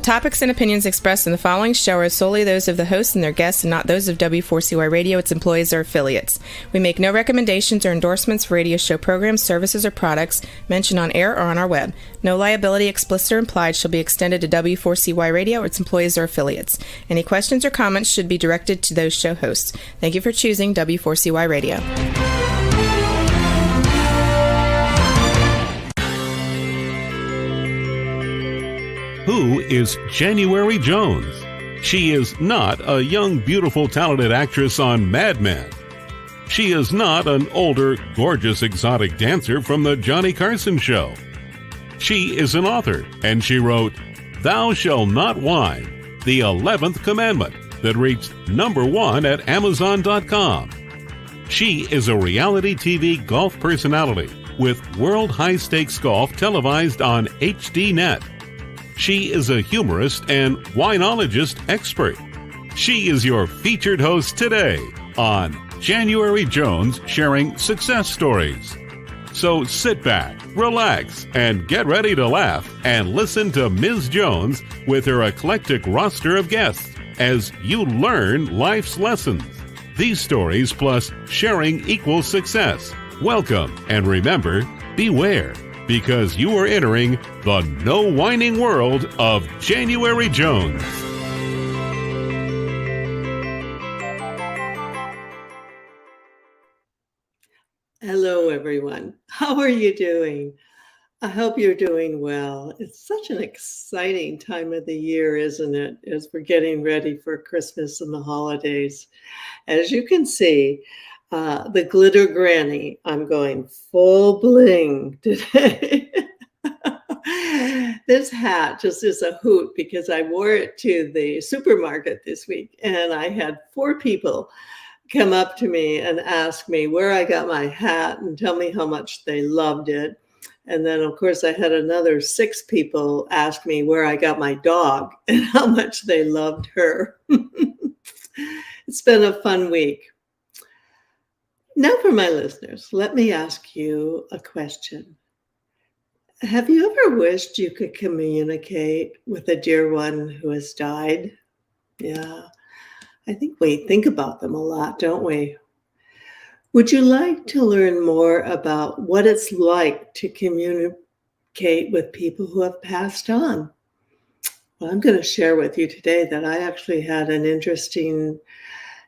topics and opinions expressed in the following show are solely those of the host and their guests and not those of W4CY Radio, its employees, or affiliates. We make no recommendations or endorsements for radio show programs, services, or products mentioned on air or on our web. No liability, explicit or implied, shall be extended to W4CY Radio, its employees, or affiliates. Any questions or comments should be directed to those show hosts. Thank you for choosing W4CY Radio. Who is January Jones? She is not a young, beautiful, talented actress on Mad Men. She is not an older, gorgeous, exotic dancer from the Johnny Carson show. She is an author, and she wrote Thou Shalt Not Whine, the 11th Commandment, that reached #1 at Amazon.com. She is a reality TV golf personality with World High Stakes Golf televised on HDNet. She is a humorist and winologist expert. She is your featured host today on January Jones Sharing Success Stories. So sit back, relax, and get ready to laugh and listen to Ms. Jones with her eclectic roster of guests as you learn life's lessons. These stories plus sharing equals success. Welcome, and remember, beware, because you are entering the no whining world of January Jones. Hello, everyone. How are you doing? I hope you're doing well. It's such an exciting time of the year, isn't it, as we're getting ready for Christmas and the holidays. As you can see, the glitter granny, I'm going full bling today. This hat just is a hoot because I wore it to the supermarket this week, and I had 4 people come up to me and ask me where I got my hat and tell me how much they loved it. And then, of course, I had another 6 people ask me where I got my dog and how much they loved her. It's been a fun week. Now for my listeners, let me ask you a question. Have you ever wished you could communicate with a dear one who has died? Yeah, I think we think about them a lot, don't we? Would you like to learn more about what it's like to communicate with people who have passed on? Well, I'm going to share with you today that I actually had an interesting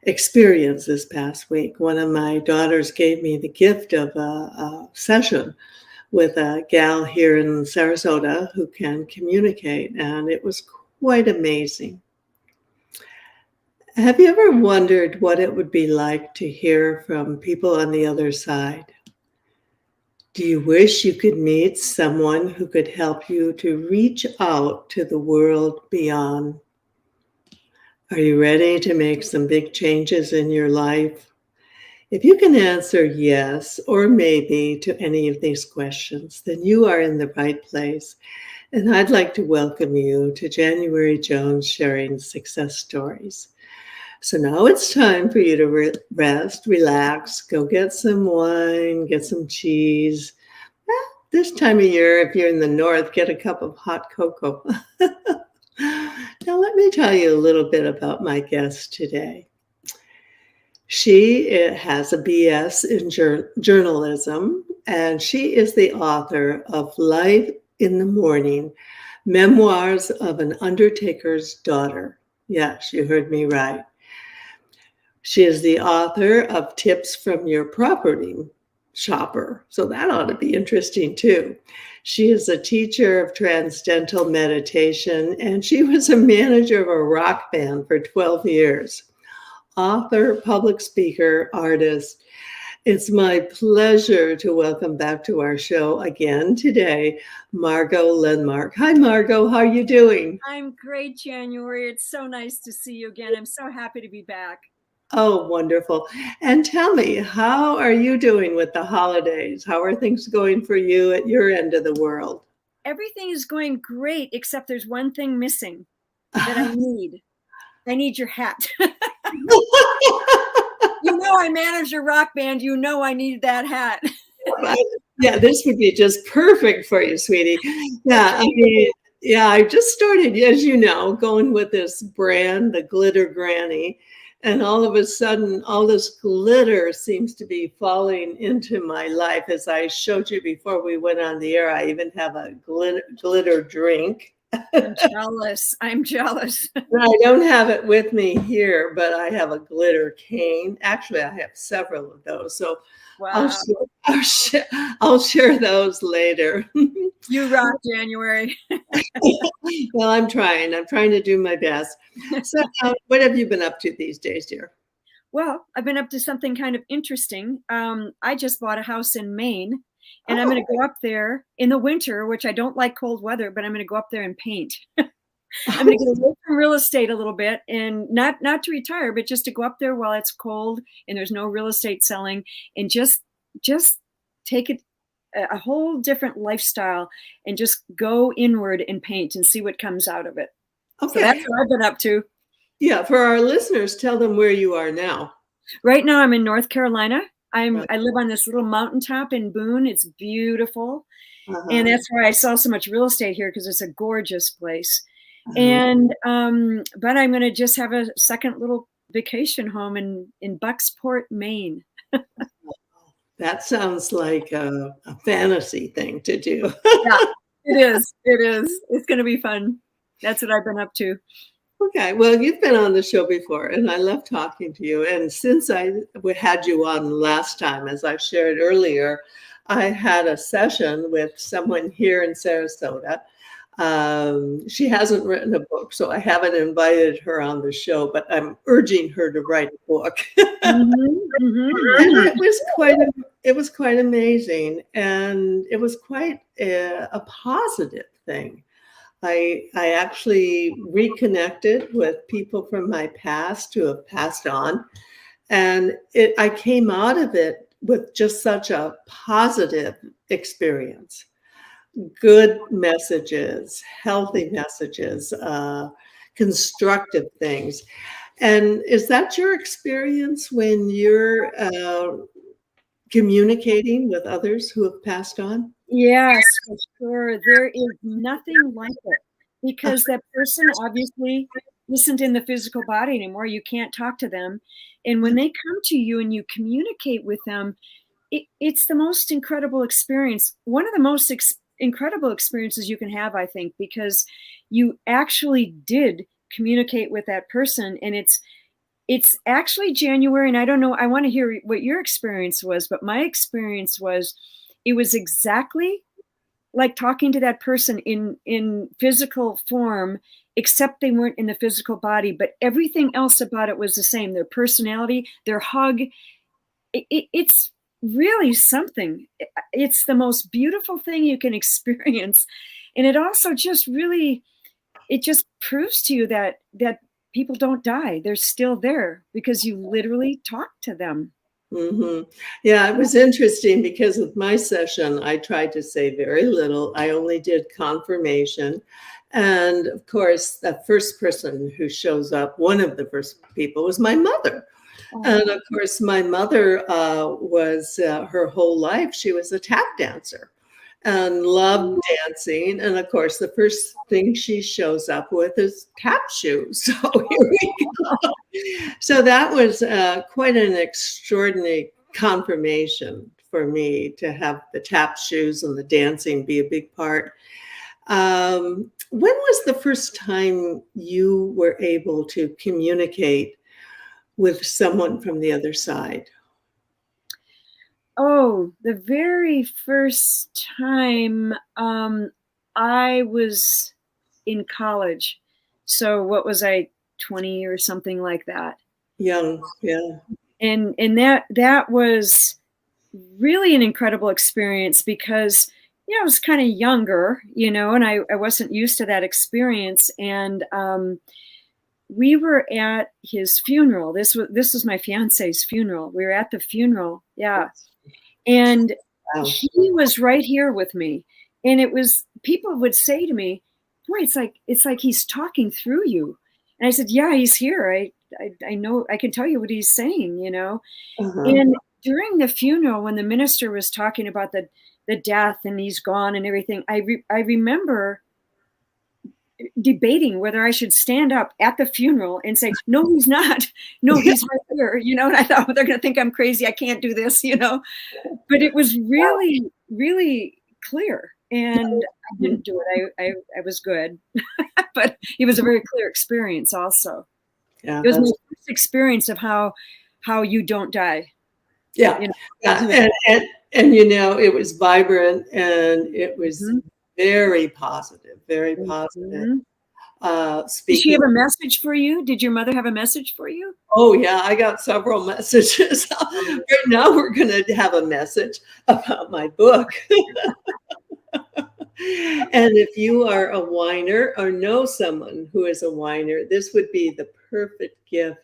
experience this past week. One of my daughters gave me the gift of a session with a gal here in Sarasota who can communicate, and it was quite amazing. Have you ever wondered what it would be like to hear from people on the other side? Do you wish you could meet someone who could help you to reach out to the world beyond? Are you ready to make some big changes in your life? If you can answer yes or maybe to any of these questions, then you are in the right place. And I'd like to welcome you to January Jones Sharing Success Stories. So now it's time for you to rest, relax, go get some wine, get some cheese. This time of year, if you're in the north, get a cup of hot cocoa. Now let me tell you a little bit about my guest today. She has a BS in journalism, and she is the author of Life in the Mourning, Memoirs of an Undertaker's Daughter. Yes, you heard me right. She is the author of Tips from Your Property Shopper, so that ought to be interesting too. She is a teacher of transcendental meditation, and she was a manager of a rock band for 12 years. Author, public speaker, artist. It's my pleasure to welcome back to our show again today, Margo Lenmark. Hi, Margo. How are you doing? I'm great, January. It's so nice to see you again. I'm so happy to be back. Oh, wonderful. And tell me, how are you doing with the holidays? How are things going for you at your end of the world? Everything is going great, except there's one thing missing that I need. I need your hat. You know, I manage a rock band. You know, I need that hat. Yeah, this would be just perfect for you, sweetie. Yeah, I mean, Yeah, I just started, as you know, going with this brand, the Glitter Granny. And all of a sudden, all this glitter seems to be falling into my life. As I showed you before we went on the air, I even have a glitter drink. I'm jealous. I'm jealous. I don't have it with me here, but I have a glitter cane. Actually, I have several of those. So Wow. I'll share those later. You rock, January. Well, I'm trying. I'm trying to do my best. So, what have you been up to these days, dear? Well, I've been up to something kind of interesting. I just bought a house in Maine, and I'm going to go up there in the winter, which I don't like cold weather, but I'm going to go up there and paint. I'm going to get away from real estate a little bit, and not to retire, but just to go up there while it's cold and there's no real estate selling, and just take it a whole different lifestyle and just go inward and paint and see what comes out of it. Okay. So that's what I've been up to. Yeah, for our listeners, tell them where you are now. Right now I'm in North Carolina. I live on this little mountaintop in Boone. It's beautiful. And that's why I sell so much real estate here, because it's a gorgeous place. And but I'm going to just have a second little vacation home in Bucksport, Maine. That sounds like a fantasy thing to do. Yeah, it is. It is. It's going to be fun. That's what I've been up to. Okay. Well, you've been on the show before, and I love talking to you. And since I had you on last time, as I shared earlier, I had a session with someone here in Sarasota. She hasn't written a book, so I haven't invited her on the show, but I'm urging her to write a book. And it was quite amazing, and it was quite a positive thing. I actually reconnected with people from my past who have passed on, and I came out of it with just such a positive experience. Good messages, healthy messages, constructive things. And is that your experience when you're communicating with others who have passed on? Yes, for sure. There is nothing like it, because that person obviously isn't in the physical body anymore. You can't talk to them. And when they come to you and you communicate with them, it's the most incredible experience. One of the most incredible experiences you can have, I think, because you actually did communicate with that person. And it's actually January. And I don't know, I want to hear what your experience was, but my experience was, it was exactly like talking to that person in physical form, except they weren't in the physical body, but everything else about it was the same. Their personality, their hug, it's really something. It's the most beautiful thing you can experience. And it also just really, it just proves to you that people don't die. They're still there because you literally talk to them. Mm-hmm. Yeah, it was interesting because with my session, I tried to say very little. I only did confirmation. And of course, the first person who shows up, one of the first people, was my mother. And of course, my mother was her whole life, she was a tap dancer and loved dancing. And of course, the first thing she shows up with is tap shoes. So here we go. So that was quite an extraordinary confirmation for me to have the tap shoes and the dancing be a big part. When was the first time you were able to communicate with someone from the other side? Oh, the very first time I was in college. So what was I, 20 or something like that? Young, yeah. And that was really an incredible experience because, I was kind of younger, and I wasn't used to that experience. And we were at his funeral. This was my fiance's funeral. We were at the funeral. Yeah. And wow. He was right here with me. And it was, people would say to me, boy, it's like he's talking through you. And I said, yeah, he's here. I know, I can tell you what he's saying, And during the funeral, when the minister was talking about the death and he's gone and everything, I remember debating whether I should stand up at the funeral and say, no, he's not. No, he's right here. And I thought, well, they're going to think I'm crazy. I can't do this, But it was really, really clear. And I didn't do it. I was good. But it was a very clear experience also. Yeah, it was my first experience of how you don't die. Yeah. And it was vibrant, and it was very positive, very positive. Did she have a message for you? Did your mother have a message for you? Oh, yeah, I got several messages. Right now, we're going to have a message about my book. And if you are a whiner or know someone who is a whiner, this would be the perfect gift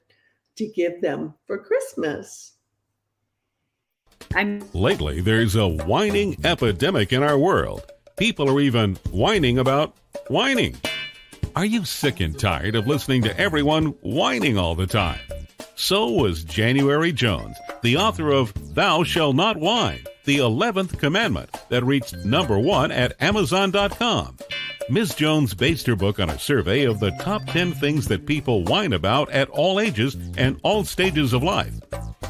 to give them for Christmas. Lately, there's a whining epidemic in our world. People are even whining about whining. Are you sick and tired of listening to everyone whining all the time? So was January Jones, the author of Thou Shall Not Whine, the 11th Commandment, that reached #1 at Amazon.com. Ms. Jones based her book on a survey of the top 10 things that people whine about at all ages and all stages of life.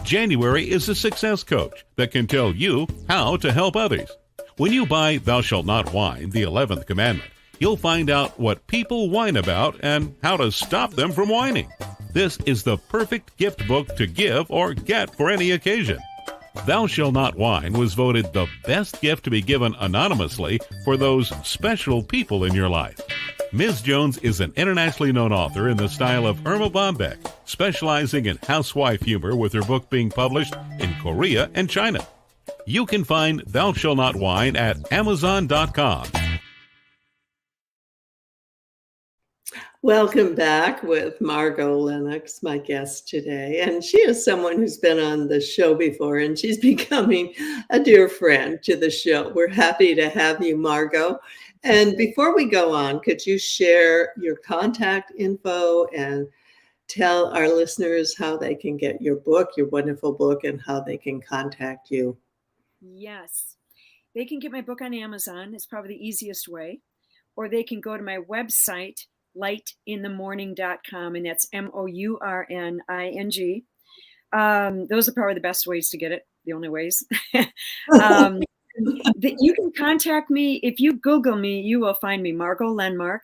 January is a success coach that can tell you how to help others. When you buy Thou Shalt Not Whine, the 11th Commandment, you'll find out what people whine about and how to stop them from whining. This is the perfect gift book to give or get for any occasion. Thou Shalt Not Whine was voted the best gift to be given anonymously for those special people in your life. Ms. Jones is an internationally known author in the style of Irma Bombeck, specializing in housewife humor, with her book being published in Korea and China. You can find Thou Shalt Not Whine at Amazon.com. Welcome back with Margo Lenmark, my guest today. And she is someone who's been on the show before, and she's becoming a dear friend to the show. We're happy to have you, Margo. And before we go on, could you share your contact info and tell our listeners how they can get your book, your wonderful book, and how they can contact you? Yes. They can get my book on Amazon. It's probably the easiest way. Or they can go to my website, lightinthemourning.com, and that's MOURNING. Those are probably the best ways to get it, the only ways. You can contact me. If you Google me, you will find me, Margo Lenmark.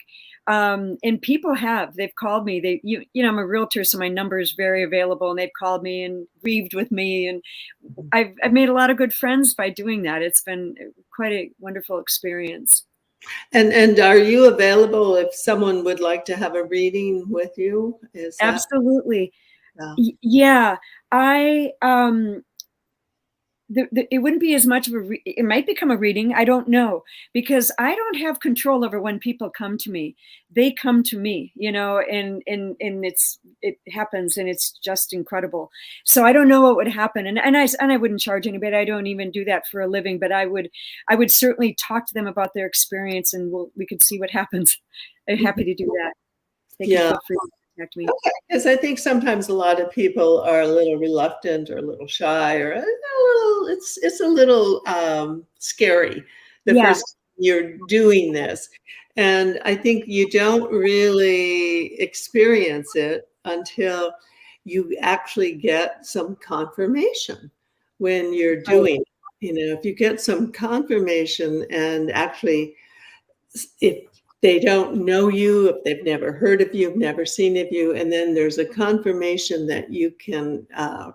And people they've called me. I'm a realtor, so my number is very available, and they've called me and grieved with me. And I've made a lot of good friends by doing that. It's been quite a wonderful experience. And are you available if someone would like to have a reading with you? Absolutely. Yeah. It wouldn't be as much of it might become a reading. I don't know, because I don't have control over when people come to me. They come to me, and it happens, and it's just incredible. So I don't know what would happen. And I wouldn't charge anybody. I don't even do that for a living, but I would certainly talk to them about their experience, and we could see what happens. I'm happy to do that. They can feel free to contact me. Okay, because I think sometimes a lot of people are a little reluctant or a little shy, or it's a little scary the first time you're doing this. And I think you don't really experience it until you actually get some confirmation when you're doing it. If you get some confirmation, and actually, if they don't know you, if they've never heard of you, never seen of you, and then there's a confirmation that you can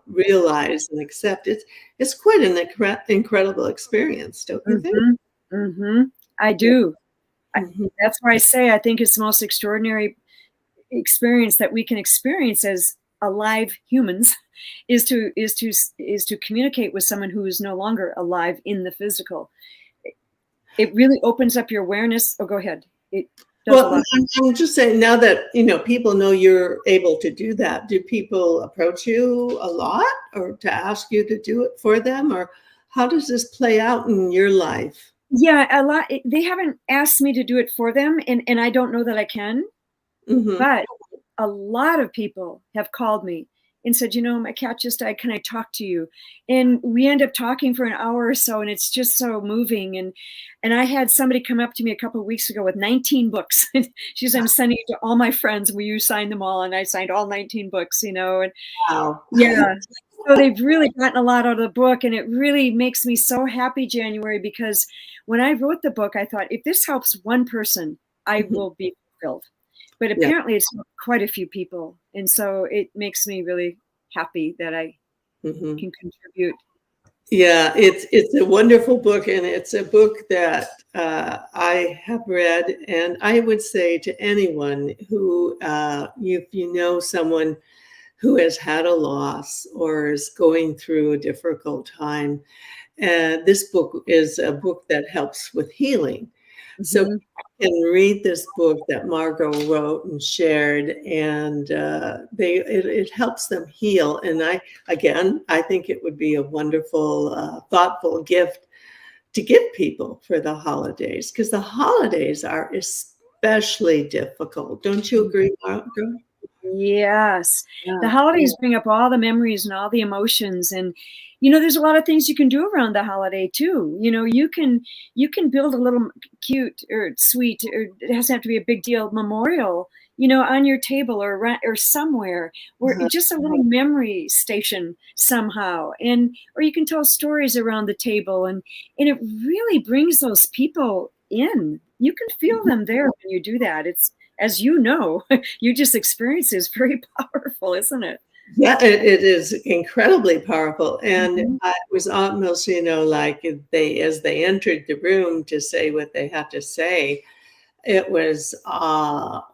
realize and accept, it's quite an incredible experience, don't you think? Mm-hmm. I do. That's why I say I think it's the most extraordinary experience that we can experience as alive humans, is to communicate with someone who is no longer alive in the physical. It really opens up your awareness. Oh, go ahead. Well, I'm just saying, now that people know you're able to do that, do people approach you a lot, or to ask you to do it for them, or how does this play out in your life? Yeah, a lot. They haven't asked me to do it for them, and I don't know that I can. But a lot of people have called me and said, my cat just died. Can I talk to you? And we end up talking for an hour or so, and it's just so moving. And I had somebody come up to me a couple of weeks ago with 19 books. She said, I'm sending it to all my friends. Will you sign them all? And I signed all 19 books, and Wow. yeah. So they've really gotten a lot out of the book, and it really makes me so happy, January, because when I wrote the book, I thought, if this helps one person, I will be fulfilled. But apparently it's quite a few people. And so it makes me really happy that I can contribute. Yeah, it's a wonderful book, and it's a book that I have read, and I would say to anyone who, if you know someone who has had a loss or is going through a difficult time, this book is a book that helps with healing. So you can read this book that Margo wrote and shared, and it helps them heal. And I think it would be a wonderful, thoughtful gift to give people for the holidays, because the holidays are especially difficult. Don't you agree, Margo? Yes. The holidays bring up all the memories and all the emotions. And, there's a lot of things you can do around the holiday too. You can build a little cute or sweet, or it doesn't have to be a big deal, memorial, on your table or somewhere, or just a little memory station somehow. Or you can tell stories around the table, and it really brings those people in. You can feel them there when you do that. It's, as you know, you just experienced it. It's very powerful, isn't it? Yeah, it is incredibly powerful. And it was almost, like as they entered the room to say what they had to say, it was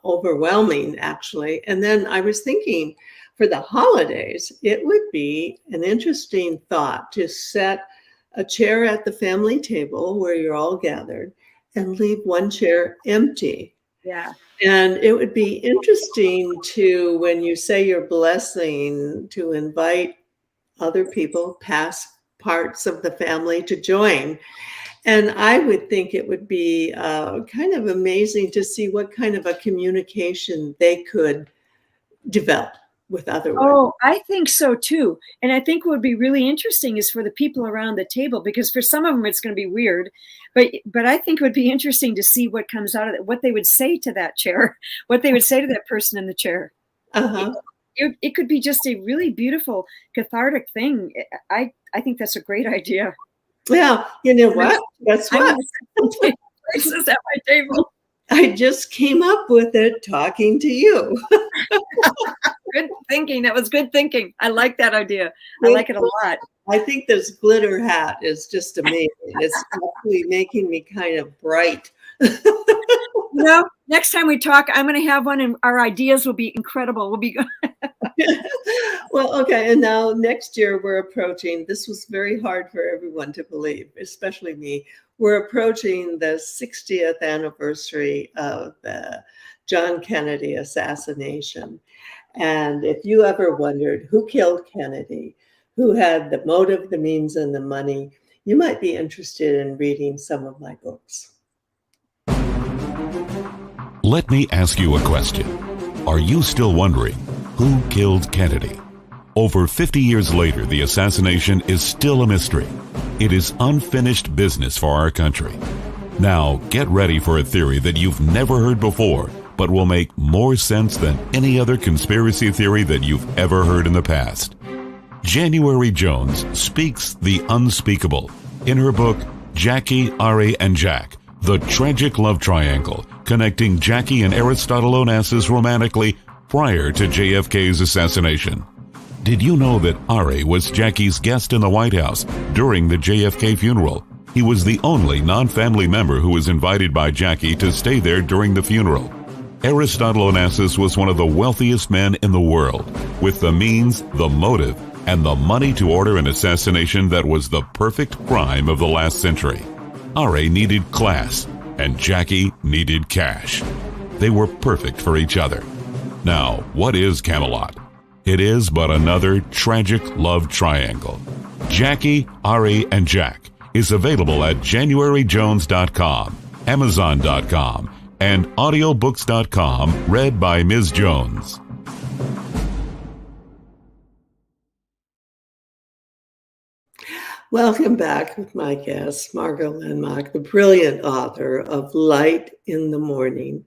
overwhelming, actually. And then I was thinking, for the holidays, it would be an interesting thought to set a chair at the family table where you're all gathered and leave one chair empty. Yeah. And it would be interesting to, when you say your blessing, to invite other people, past parts of the family, to join. And I would think it would be kind of amazing to see what kind of a communication they could develop with other women. Oh, I think so too. And I think what would be really interesting is for the people around the table, because for some of them it's going to be weird, but I think it would be interesting to see what comes out of it, what they would say to that chair, what they would say to that person in the chair. It could be just a really beautiful, cathartic thing. I think that's a great idea. Yeah, you know what? Guess what? Places at my table. I just came up with it talking to you. Good thinking. That was good thinking. I like that idea. I like it a lot. I think this glitter hat is just amazing. It's actually making me kind of bright. Next time we talk, I'm going to have one, and our ideas will be incredible. We'll be good. Well, okay. And now next year we're approaching, this was very hard for everyone to believe, especially me. We're approaching the 60th anniversary of the John Kennedy assassination. And if you ever wondered who killed Kennedy, who had the motive, the means, and the money, you might be interested in reading some of my books. Let me ask you a question. Are you still wondering who killed Kennedy? Over 50 years later, the assassination is still a mystery. It is unfinished business for our country. Now, get ready for a theory that you've never heard before, but will make more sense than any other conspiracy theory that you've ever heard in the past. January Jones speaks the unspeakable in her book, Jackie, Ari, and Jack, The Tragic Love Triangle, connecting Jackie and Aristotle Onassis romantically prior to JFK's assassination. Did you know that Ari was Jackie's guest in the White House during the JFK funeral? He was the only non-family member who was invited by Jackie to stay there during the funeral. Aristotle Onassis was one of the wealthiest men in the world, with the means, the motive, and the money to order an assassination that was the perfect crime of the last century. Ari needed class, and Jackie needed cash. They were perfect for each other. Now, what is Camelot? It is but another tragic love triangle. Jackie, Ari, and Jack is available at JanuaryJones.com, Amazon.com, and audiobooks.com, read by Ms. Jones. Welcome back with my guest, Margo Lenmark, the brilliant author of Light in the Morning.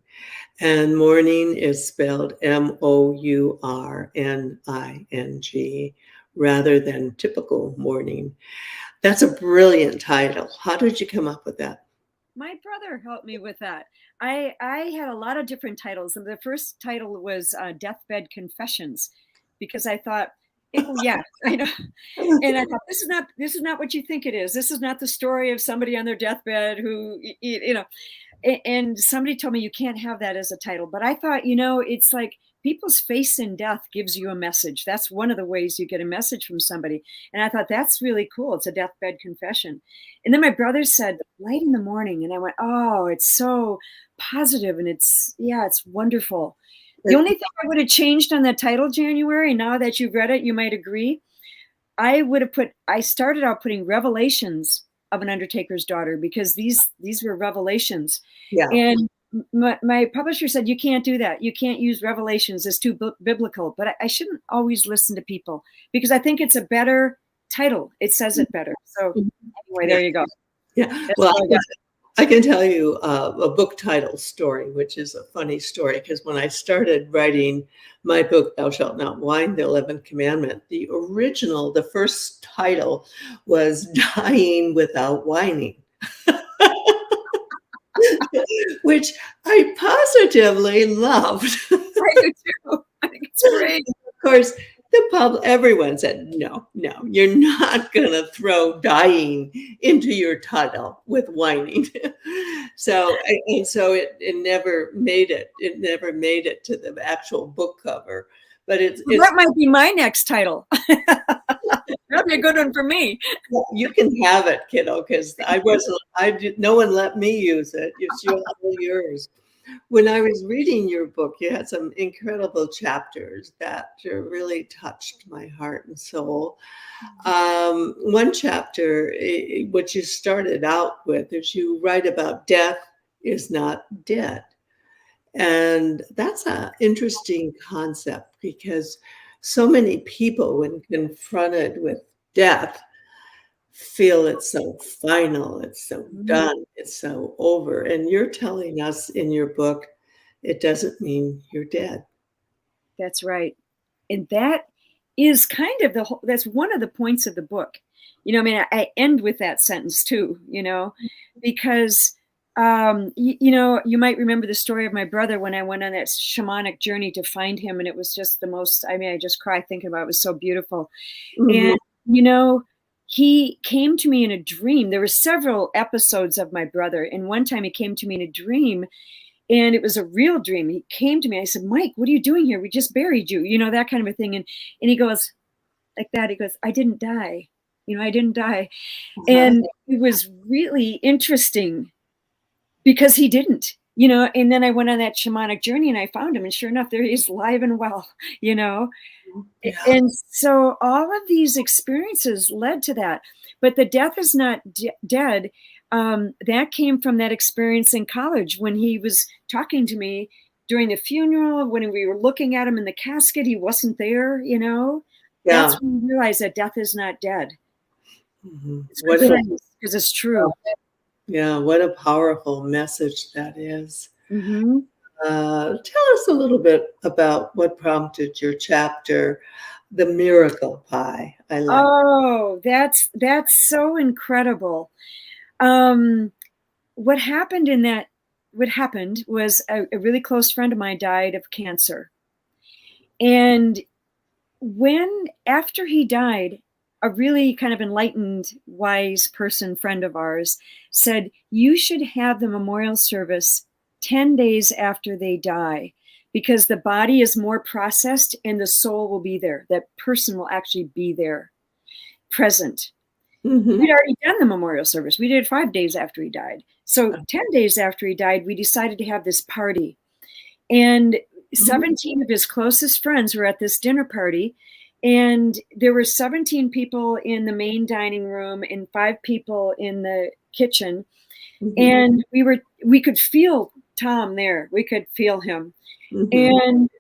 And mourning is spelled Mourning rather than typical mourning. That's a brilliant title. How did you come up with that? My brother helped me with that. I had a lot of different titles, and the first title was Deathbed Confessions, because I thought, yeah, I know, and I thought this is not what you think it is. This is not the story of somebody on their deathbed who, you know. And somebody told me you can't have that as a title, but I thought, it's like people's face in death gives you a message. That's one of the ways you get a message from somebody. And I thought that's really cool. It's a deathbed confession. And then my brother said Light in the Morning. And I went, oh, it's so positive. And it's wonderful. The only thing I would have changed on the title, January, now that you've read it, you might agree. I started out putting Revelations of an Undertaker's Daughter, because these were revelations. Yeah. And my publisher said, you can't do that. You can't use Revelations. It's too biblical. But I shouldn't always listen to people, because I think it's a better title. It says it better. So anyway, there you go. Yeah. That's well, I can tell you a book title story, which is a funny story, because when I started writing my book, Thou Shalt Not Whine, the 11th Commandment, the first title was Dying Without Whining, which I positively loved. I do too. I think it's great. Of course, everyone said, no, you're not going to throw dying into your title with whining. So it never made it. It never made it to the actual book cover. But that might be my next title. That'd be a good one for me. You can have it, kiddo, because no one let me use it. It's all yours. When I was reading your book, you had some incredible chapters that really touched my heart and soul. One chapter, which you started out with, is you write about death is not dead. And that's an interesting concept, because so many people, when confronted with death, feel it's so final, it's so done, it's so over. And you're telling us in your book, it doesn't mean you're dead. That's right. And that is kind of that's one of the points of the book. I end with that sentence too, because, you might remember the story of my brother when I went on that shamanic journey to find him. And it was just the most, I just cry thinking about it. It was so beautiful. And, he came to me in a dream. There were several episodes of my brother. And one time he came to me in a dream, and it was a real dream. He came to me. I said, Mike, what are you doing here? We just buried you, that kind of a thing. And he goes like that. He goes, I didn't die. I didn't die. And it was really interesting because he didn't, and then I went on that shamanic journey and I found him, and sure enough, there he is, live and well, Yeah. And so all of these experiences led to that. But the death is not dead. That came from that experience in college when he was talking to me during the funeral, when we were looking at him in the casket. He wasn't there, That's when we realized that death is not dead. It's because it's true. Yeah, what a powerful message that is. Tell us a little bit about what prompted your chapter, The Miracle Pie. That's so incredible. What happened was a really close friend of mine died of cancer. And after he died, a really kind of enlightened, wise person, friend of ours, said, you should have the memorial service 10 days after they die, because the body is more processed and the soul will be there. That person will actually be there, present. We'd already done the memorial service. We did it 5 days after he died. So 10 days after he died, we decided to have this party. And 17 of his closest friends were at this dinner party. And there were 17 people in the main dining room and 5 people in the kitchen. And we could feel Tom there. We could feel him. And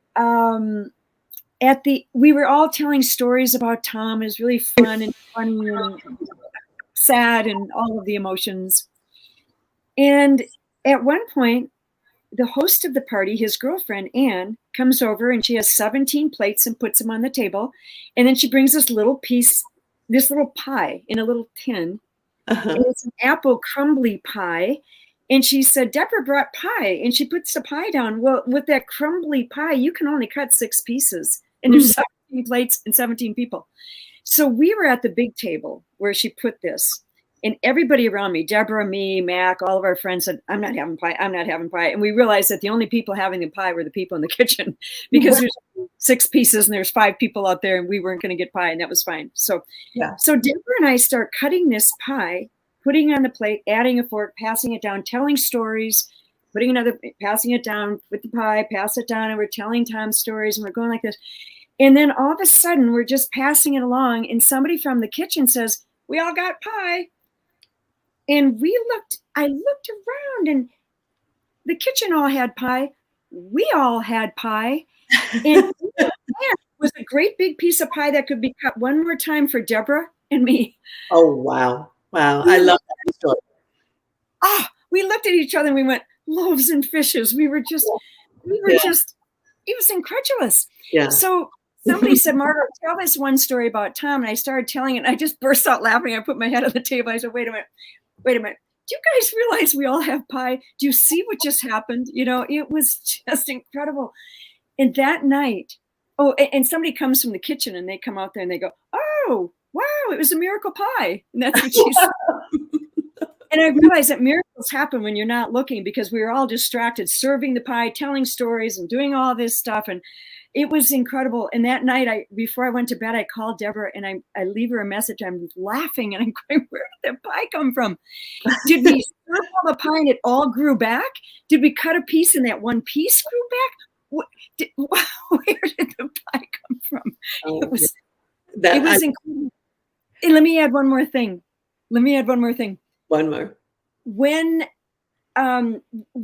we were all telling stories about Tom. It was really fun and funny. sad and all of the emotions. And at one point, the host of the party, his girlfriend, Anne, comes over and she has 17 plates and puts them on the table. And then she brings this little pie in a little tin. And it's an apple crumbly pie. And she said, Deborah brought pie. And she puts the pie down. Well, with that crumbly pie, you can only cut 6 pieces. And there's 17 plates and 17 people. So we were at the big table where she put this. And everybody around me, Deborah, me, Mac, all of our friends said, I'm not having pie. I'm not having pie. And we realized that the only people having the pie were the people in the kitchen because there's 6 pieces and there's 5 people out there and we weren't going to get pie. And that was fine. So Deborah and I start cutting this pie, putting it on the plate, adding a fork, passing it down, telling stories, passing it down with the pie, pass it down. And we're telling Tom stories and we're going like this. And then all of a sudden we're just passing it along. And somebody from the kitchen says, we all got pie. And I looked around and the kitchen all had pie. We all had pie. And it was a great big piece of pie that could be cut one more time for Deborah and me. Oh, wow. Wow. I love that story. We looked at each other and we went, loaves and fishes. It was incredulous. Yeah. So somebody said, Margo, tell this one story about Tom. And I started telling it. And I just burst out laughing. I put my head on the table. I said, wait a minute. Do you guys realize we all have pie? Do you see what just happened? It was just incredible. And that night, and somebody comes from the kitchen and they come out there and they go, oh, wow, it was a miracle pie. And that's what she said. And I realized that miracles happen when you're not looking because we were all distracted, serving the pie, telling stories and doing all this stuff. And it was incredible. And that night, before I went to bed, I called Deborah and I leave her a message. I'm laughing and I'm going, where did that pie come from? Did we serve all the pie and it all grew back? Did we cut a piece and that one piece grew back? Where did the pie come from? It was incredible. And let me add one more thing. One more. When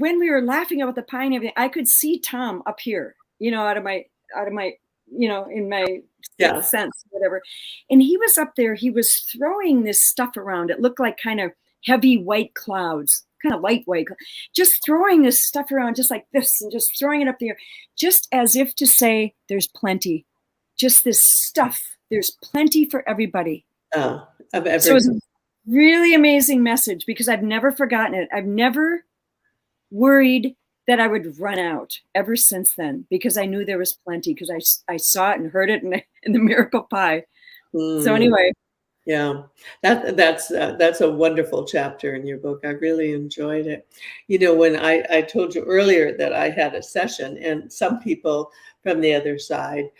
we were laughing about the pie and everything, I could see Tom up here, out of my, in my sense, whatever. And he was up there, he was throwing this stuff around. It looked like kind of heavy white clouds, kind of light white, just throwing this stuff around just like this and just throwing it up there, just as if to say, there's plenty, just this stuff. There's plenty for everybody. Of everything. So it's a really amazing message because I've never forgotten it. I've never worried that I would run out ever since then because I knew there was plenty because I saw it and heard it in the miracle pie. So anyway. Yeah, that's a wonderful chapter in your book. I really enjoyed it. When I told you earlier that I had a session and some people from the other side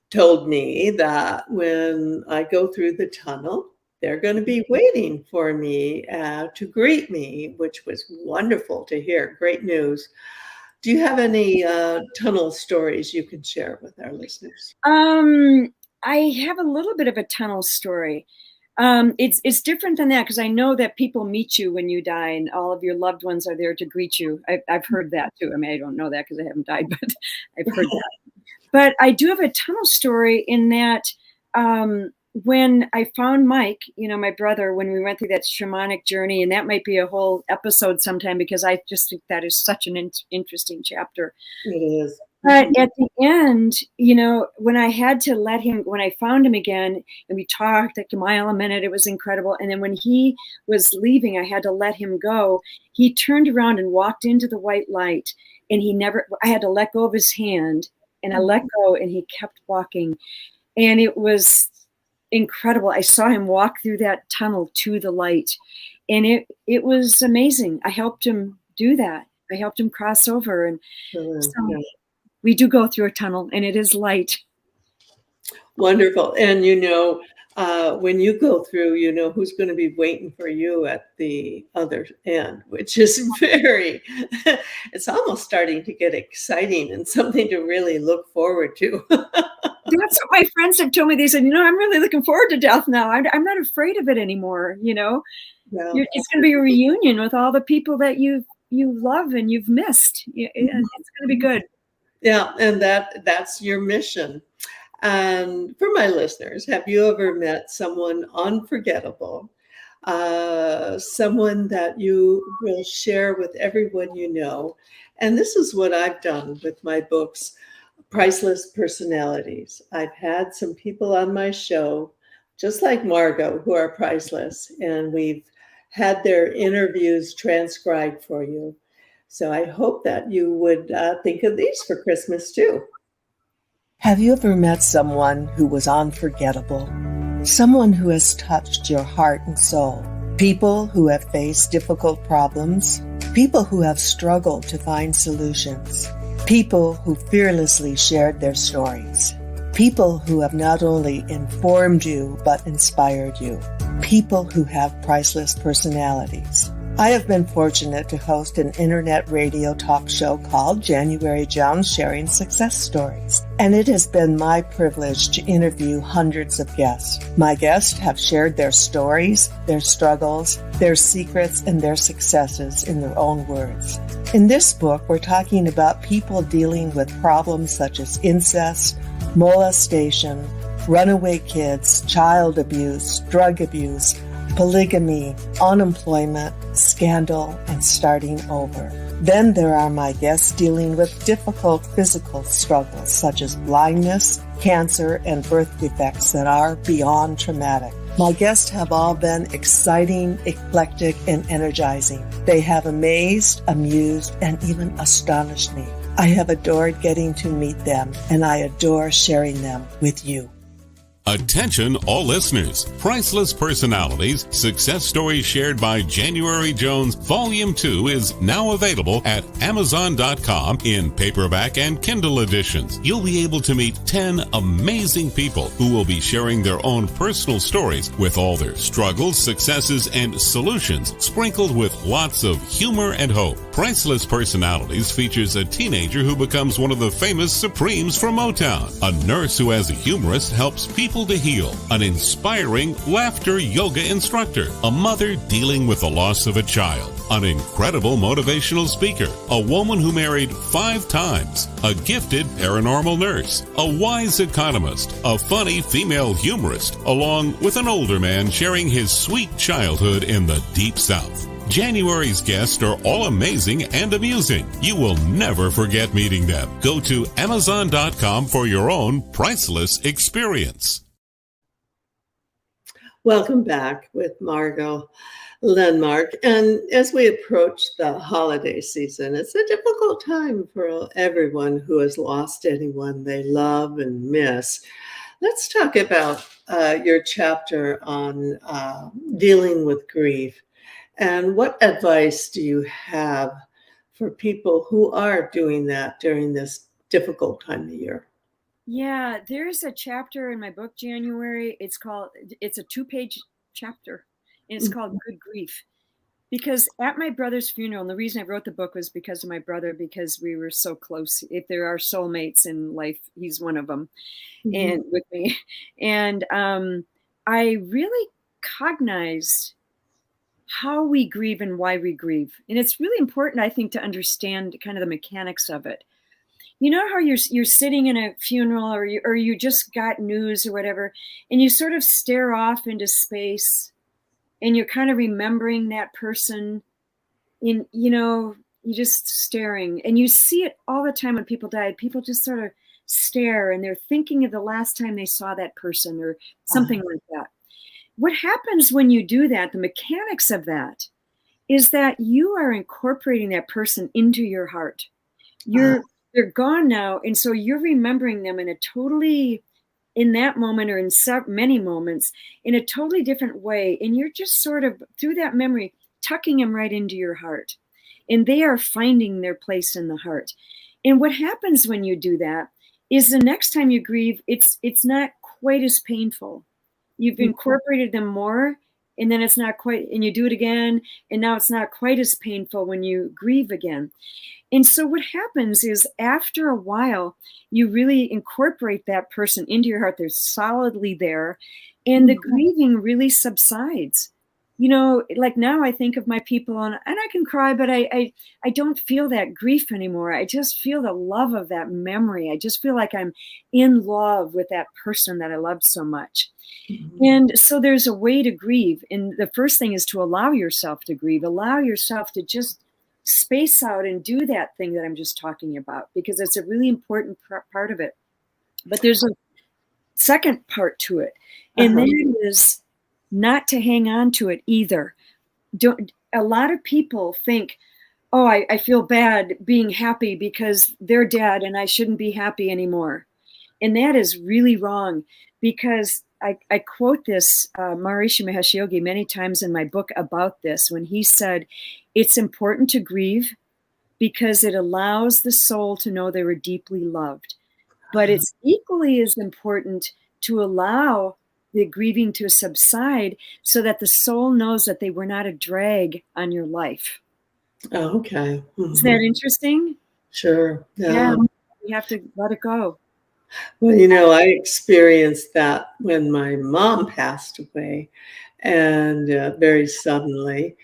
told me that when I go through the tunnel, they're going to be waiting for me to greet me, which was wonderful to hear. Great news. Do you have any tunnel stories you can share with our listeners? I have a little bit of a tunnel story. It's different than that because I know that people meet you when you die and all of your loved ones are there to greet you. I've heard that too. I mean, I don't know that because I haven't died, but I've heard that. But I do have a tunnel story in that when I found Mike, my brother, when we went through that shamanic journey, and that might be a whole episode sometime because I just think that is such an interesting chapter. It is. But at the end, when I found him again and we talked like a mile a minute, it was incredible. And then when he was leaving, I had to let him go. He turned around and walked into the white light and I had to let go of his hand and I let go and he kept walking. And it was incredible. I saw him walk through that tunnel to the light and it was amazing. I helped him do that. I helped him cross over. And we do go through a tunnel and it is light. Wonderful. And when you go through, who's going to be waiting for you at the other end, which is it's almost starting to get exciting and something to really look forward to. That's what my friends have told me. They said, I'm really looking forward to death now. I'm not afraid of it anymore. No. It's going to be a reunion with all the people that you love and you've missed. It's going to be good. Yeah. And that's your mission. And for my listeners, have you ever met someone unforgettable someone that you will share with everyone you know. And this is what I've done with my books, Priceless Personalities. I've had some people on my show, just like Margo, who are priceless, and we've had their interviews transcribed for you. So I hope that you would think of these for Christmas too. Have you ever met someone who was unforgettable? Someone who has touched your heart and soul? People who have faced difficult problems? People who have struggled to find solutions? People who fearlessly shared their stories? People who have not only informed you, but inspired you? People who have priceless personalities. I have been fortunate to host an internet radio talk show called January Jones Sharing Success Stories, and it has been my privilege to interview hundreds of guests. My guests have shared their stories, their struggles, their secrets, and their successes in their own words. In this book, we're talking about people dealing with problems such as incest, molestation, runaway kids, child abuse, drug abuse, polygamy, unemployment, scandal, and starting over. Then there are my guests dealing with difficult physical struggles such as blindness, cancer, and birth defects that are beyond traumatic. My guests have all been exciting, eclectic, and energizing. They have amazed, amused, and even astonished me. I have adored getting to meet them, and I adore sharing them with you. Attention all listeners. Priceless Personalities, Success Stories Shared by January Jones, Volume 2 is now available at Amazon.com in paperback and Kindle editions. You'll be able to meet 10 amazing people who will be sharing their own personal stories with all their struggles, successes, and solutions, sprinkled with lots of humor and hope. Priceless Personalities features a teenager who becomes one of the famous Supremes from Motown. A nurse who, as a humorist, helps people to heal. An inspiring laughter yoga instructor. A mother dealing with the loss of a child. An incredible motivational speaker. A woman who married 5 times. A gifted paranormal nurse. A wise economist. A funny female humorist. Along with an older man sharing his sweet childhood in the Deep South. January's guests are all amazing and amusing. You will never forget meeting them. Go to Amazon.com for your own priceless experience. Welcome back with Margo Lenmark. And as we approach the holiday season, it's a difficult time for everyone who has lost anyone they love and miss. Let's talk about your chapter on dealing with grief. And what advice do you have for people who are doing that during this difficult time of year? Yeah, there's a chapter in my book, January. It's a 2-page chapter, and it's called Good Grief. Because at my brother's funeral, and the reason I wrote the book was because of my brother, because we were so close. If there are soulmates in life, he's one of them, and with me. And I really cognized how we grieve and why we grieve. And it's really important, I think, to understand kind of the mechanics of it. You know how you're sitting in a funeral or you just got news or whatever, and you sort of stare off into space and you're kind of remembering that person in, you're just staring, and you see it all the time when people die. People just sort of stare and they're thinking of the last time they saw that person or something like that. What happens when you do that, the mechanics of that, is that you are incorporating that person into your heart. They're gone now, and so you're remembering them in that moment or in many moments, in a totally different way. And you're just sort of, through that memory, tucking them right into your heart. And they are finding their place in the heart. And what happens when you do that is the next time you grieve, it's not quite as painful. You've incorporated them more, and then it's not quite, and you do it again, and now it's not quite as painful when you grieve again. And so what happens is after a while, you really incorporate that person into your heart. They're solidly there, and the grieving really subsides. like now I think of my people and I can cry, but I don't feel that grief anymore. I just feel the love of that memory. I just feel like I'm in love with that person that I loved so much. Mm-hmm. And so there's a way to grieve. And the first thing is to allow yourself to grieve, allow yourself to just space out and do that thing that I'm just talking about, because it's a really important part of it. But there's a second part to it. And that is not to hang on to it either. A lot of people think, oh, I feel bad being happy because they're dead and I shouldn't be happy anymore. And that is really wrong, because I quote this Maharishi Mahesh Yogi many times in my book about this, when he said, it's important to grieve because it allows the soul to know they were deeply loved. But it's equally as important to allow the grieving to subside so that the soul knows that they were not a drag on your life. Oh, okay. Mm-hmm. Isn't that interesting? Sure. Yeah. You have to let it go. Well, I experienced that when my mom passed away, and very suddenly.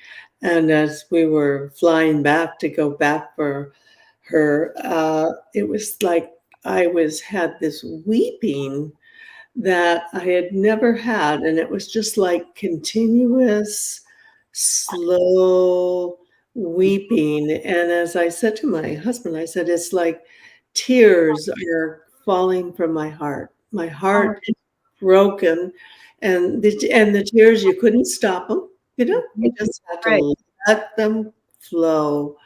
And as we were flying back to go back for her, it was like I had this weeping that I had never had. And it was just like continuous, slow weeping. And as I said to my husband, I said, it's like tears are falling from my heart. My heart is broken. And the tears, you couldn't stop them. You just had to let them flow.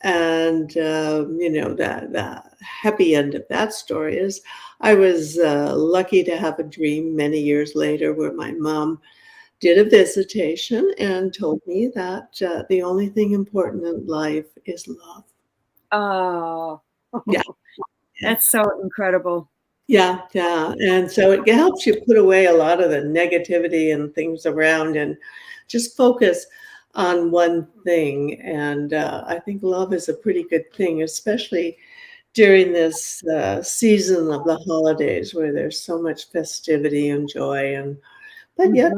And, the happy end of that story is I was lucky to have a dream many years later where my mom did a visitation and told me that the only thing important in life is love. Oh, yeah. That's so incredible. Yeah. And so it helps you put away a lot of the negativity and things around and just focus on one thing. And I think love is a pretty good thing, especially during this season of the holidays where there's so much festivity and joy. But yet,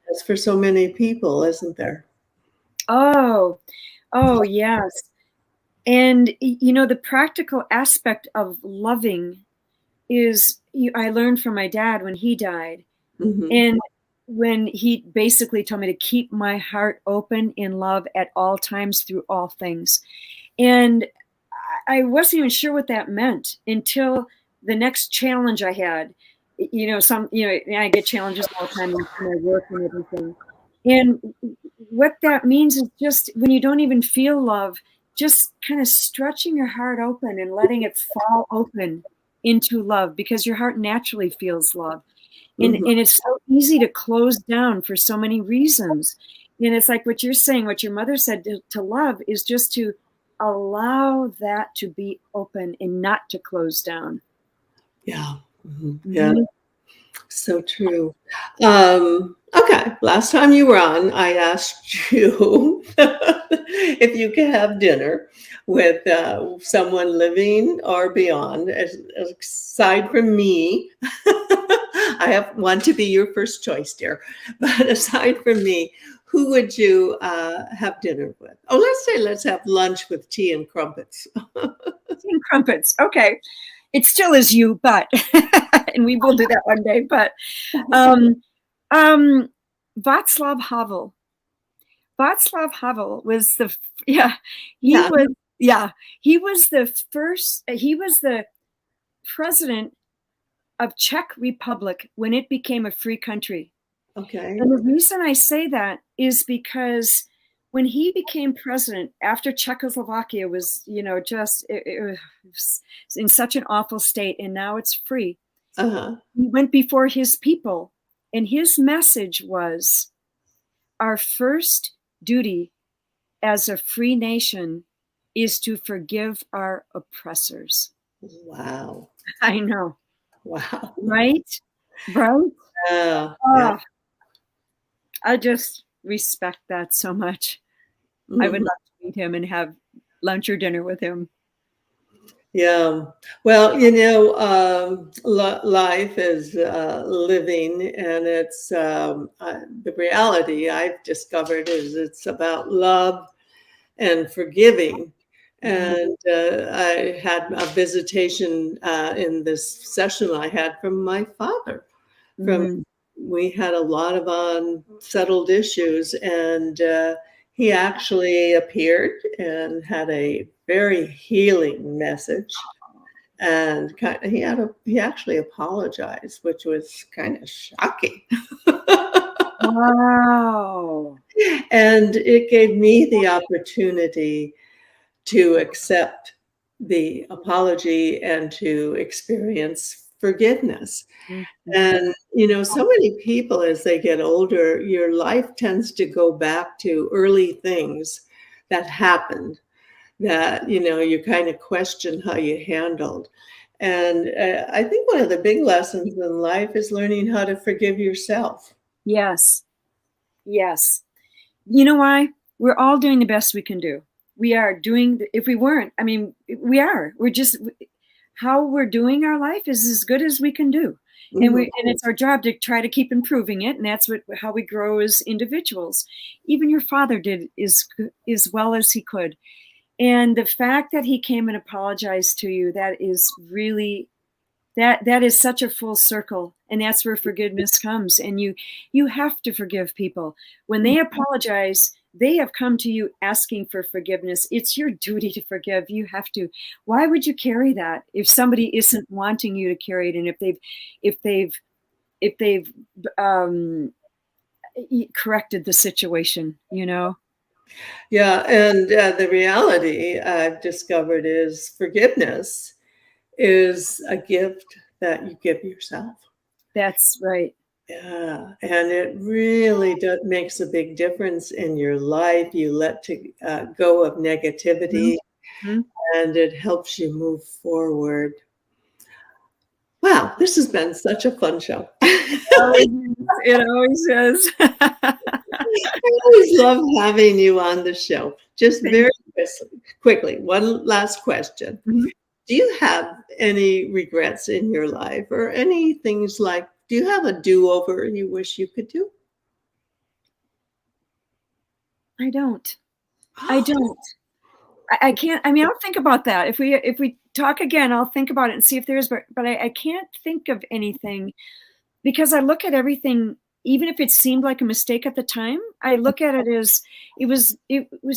it's for so many people, isn't there? Oh, yes. And, the practical aspect of loving is, I learned from my dad when he died. Mm-hmm. And when he basically told me to keep my heart open in love at all times through all things. And I wasn't even sure what that meant until the next challenge I had. I get challenges all the time in my work and everything. And what that means is just when you don't even feel love, just kind of stretching your heart open and letting it fall open into love, because your heart naturally feels love. And it's so easy to close down for so many reasons. And it's like what you're saying, what your mother said, to love is just to allow that to be open and not to close down. Yeah. Mm-hmm. Yeah. So true. Okay. Last time you were on, I asked you if you could have dinner with someone living or beyond, aside from me. I want to be your first choice, dear. But aside from me, who would you have dinner with? Oh, let's have lunch with tea and crumpets. Tea and crumpets. Okay. It still is you, but and we will do that one day. But Václav Havel. Václav Havel was he was the president of Czech Republic when it became a free country. Okay. And the reason I say that is because when he became president after Czechoslovakia was, it was in such an awful state, and now it's free. He went before his people, and his message was, our first duty as a free nation is to forgive our oppressors. Wow. I know. Wow. Right? Yeah. I just respect that so much. I would love to meet him and have lunch or dinner with him. Yeah. Well, life is living, and it's the reality I've discovered is it's about love and forgiving. Mhm. And I had a visitation in this session I had from my father. From Mhm. We had a lot of unsettled issues, and he actually appeared and had a very healing message. And he actually apologized, which was kind of shocking. Wow. And it gave me the opportunity to accept the apology and to experience forgiveness. Mhm. And, so many people as they get older, your life tends to go back to early things that happened that, you kind of question how you handled. And I think one of the big lessons in life is learning how to forgive yourself. Yes. Yes. You know why? We're all doing the best we can do. We are doing, if we weren't, I mean, we are. We're just, how we're doing our life is as good as we can do. And Mhm. it's our job to try to keep improving it. And that's how we grow as individuals. Even your father did as well as he could. And the fact that he came and apologized to you, that is really, that is such a full circle, and that's where forgiveness comes. And you have to forgive people when they apologize. They have come to you asking for forgiveness. It's your duty to forgive. You have to. Why would you carry that if somebody isn't wanting you to carry it? And if they've um corrected the situation, Yeah, and the reality I've discovered is forgiveness is a gift that you give yourself. that's right. Yeah, and it really makes a big difference in your life. You go of negativity, Mhm. and it helps you move forward. Wow, this has been such a fun show. It always is. I always love having you on the show. Just Thank very quickly, one last question. you. Do you have any regrets in your life or any things like, do you have a do-over you wish you could do? I don't. I don't. I can't. I mean, I'll think about that. If we talk again, I'll think about it and see if there's. But I can't think of anything because I look at everything. Even if it seemed like a mistake at the time, I look at it as it was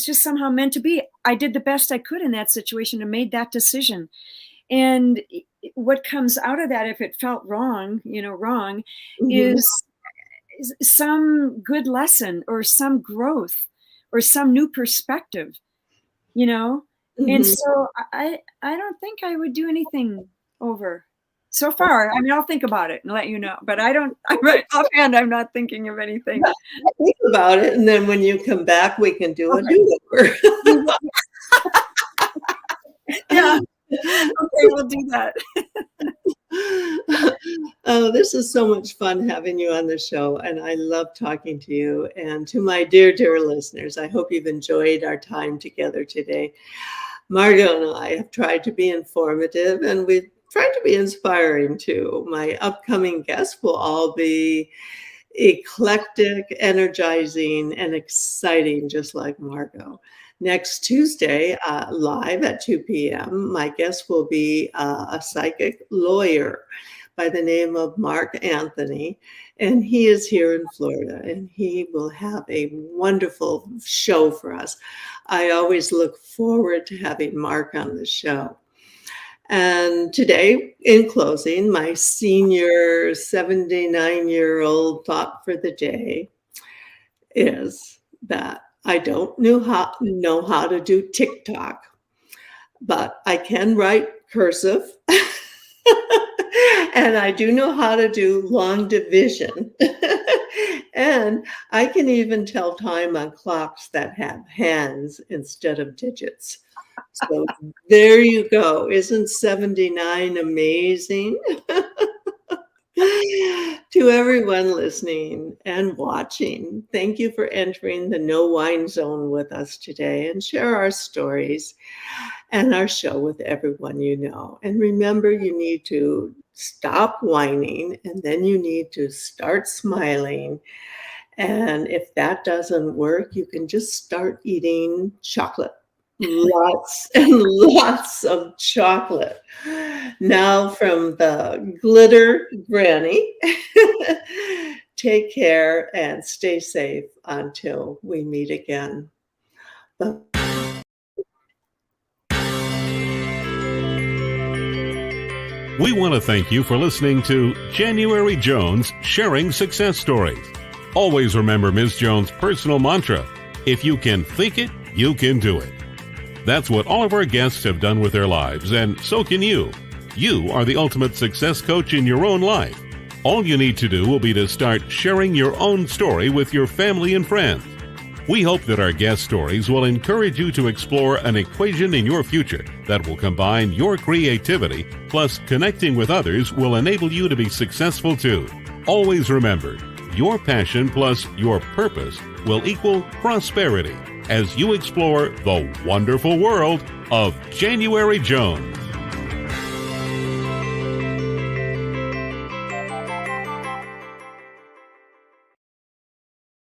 just somehow meant to be. I did the best I could in that situation and made that decision. And what comes out of that, if it felt wrong, wrong, Mhm, is some good lesson or some growth or some new perspective, you know? And mhm. so I don't think I would do anything over so far. I mean, I'll think about it and let you know, but I don't, I'm right offhand, I'm not thinking of anything. Think about it, and then when you come back, we can do a Okay. do-over. Yeah. Okay, we'll do that. Oh, this is so much fun having you on the show, and I love talking to you. And to my dear, dear listeners, I hope you've enjoyed our time together today. Margo and I have tried to be informative, and we've tried to be inspiring too. My upcoming guests will all be eclectic, energizing, and exciting, just like Margo. Next Tuesday, live at 2 p.m., my guest will be a psychic lawyer by the name of Mark Anthony, and he is here in Florida, and he will have a wonderful show for us. I always look forward to having Mark on the show. And today, in closing, my senior 79-year-old thought for the day is that I don't know how to do TikTok, but I can write cursive. And I do know how to do long division. And I can even tell time on clocks that have hands instead of digits. So there you go. Isn't 79 amazing? To everyone listening and watching, thank you for entering the No Wine Zone with us today and share our stories and our show with everyone you know. And remember, you need to stop whining and then you need to start smiling. And if that doesn't work, you can just start eating chocolate. Lots and lots of chocolate. Now from the Glitter Granny, take care and stay safe until we meet again. Bye. We want to thank you for listening to January Jones Sharing Success Stories. Always remember Ms. Jones' personal mantra, if you can think it, you can do it. That's what all of our guests have done with their lives, and so can you. You are the ultimate success coach in your own life. All you need to do will be to start sharing your own story with your family and friends. We hope that our guest stories will encourage you to explore an equation in your future that will combine your creativity plus connecting with others will enable you to be successful too. Always remember, your passion plus your purpose will equal prosperity as you explore the wonderful world of January Jones.